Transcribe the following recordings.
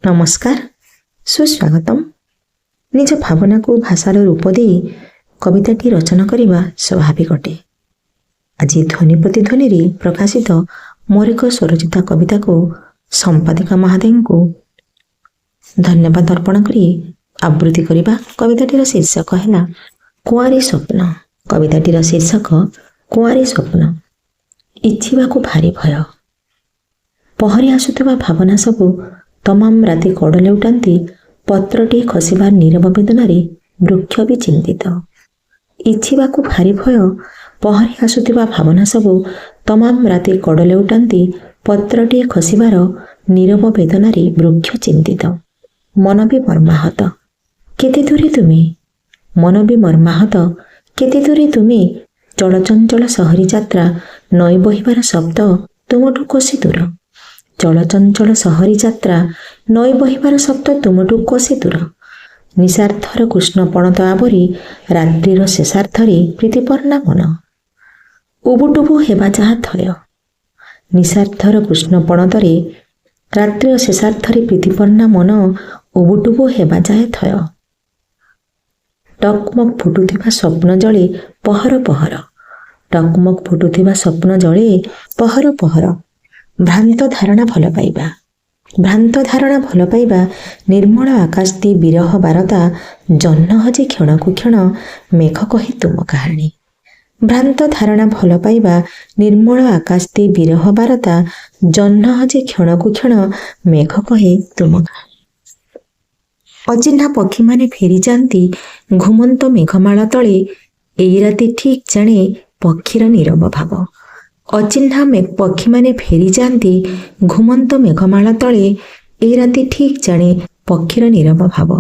नमस्कार, सुस्वागतम। निज भावना को भाषार रूप दे कविताटी रचना करने स्वाभाविक अटे। आज ध्वनि प्रतिध्वनि रे प्रकाशित मोर एक स्वरचित कविता को संपादिका महादेव को धन्यवाद अर्पण करी आवृत्ति करने। कविताटीर शीर्षक है कुआरी स्वप्न। कविताटीर शीर्षक कुआरी स्वप्न। इच्छा को भारी भय पहरी आसुवा भावना सबू तमाम राति कड़ लेउटाती पत्रटी खसबार नीरव वेदन वृक्ष भी चिंतित। इच्छा को भारी भय पहरी आसुवा भावना सबू तमाम राति कड़ लेउटाती पत्रटी खसबार नीरव वेदन वृक्ष चिंतित। मन भी मर्माहत केते दूरी तुमे, मन भी मर्माहत केते दूरी तुमे। चलचंचल सहरी यात्रा नई बहिबार शब्द तुमठू कोसी दूर। चलचंचल सहरी यात्रा नई बहिबार शब्द तुमठू कोसी दूर। निशार्थर कृष्णपणत आवरी रात्रिर शेषार्थरे प्रीतिपर्णा मन। उबुटुबु हेबा जहा थय। निशार्थर कृष्णपणतरे रात्रिर शेषार्थरे प्रीतिपर्णा मन उबुटुबु हेबा जाए थय। टकमक फुटुथिबा स्वप्न जळे पहर पहर। टकमक फुटुथिबा स्वप्न जळे पहर पहर। भ्रांत धारणा भल पाइबा। भ्रांत धारणा भल पाइबा निर्मल आकाश दी विरह बारता जह्न हजे क्षण को क्षण मेघ कहे तुम कहानी। भ्रांत धारणा भल पाइबा निर्मल आकाश दी विरह बारता जह्न हजे क्षण को क्षण मेघ कहे तुम कहानी। अचिन्हा पक्षी माने फेरी जाती घुमंत मेघमाला तले एई राति ठीक जाने पक्षीर नीरव भाव। अचिन्हा पक्षी माने फेरी जाती घुमंत मेघमाला तले एई राति ठीक जाने पक्षीर नीरव भाव।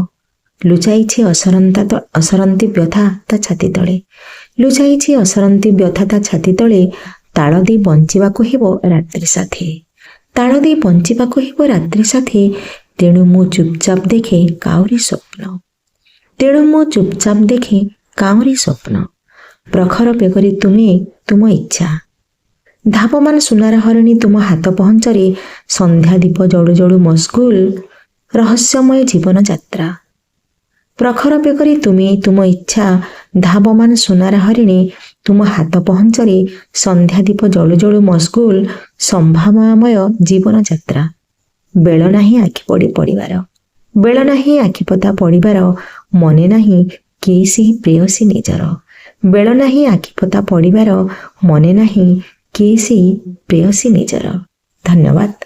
लुचाइछे असरंती व्यथा ता छाती तले। लुचाइछे असरंती व्यथा ता छाती तले। ताल दे बंचिबाको हेबो रात्रि साथी। ताल दे बंचिबाको हेबो रात्रि साथी। तेणु मु चुपचाप देखे काउरी स्वप्न। तेणु मु चुपचाप देखे काउरी स्वप्न। प्रखर बेगरी तुमे तुम इच्छा। धापमान सुनार हरिणी तुम हाथ पहंचरे संध्या दीप जड़ु जड़ु मशगुल रहस्यमय जीवन यात्रा। प्रखर बेगरी तुमे तुम इच्छा। धापमान सुनार हरिणी तुम हाथ पहंचरे संध्या दीप जड़ु जड़ु मशगुल संभावनामय जीवन यात्रा। बेल नाही आखि पड़ी पड़िबार। बेल नाही आखि पता पड़िबार मने नाही केसी प्रेयसी निजर। बेल नाही आखि पता पड़िबार मने नाही केसी प्रेयसी निजर। धन्यवाद।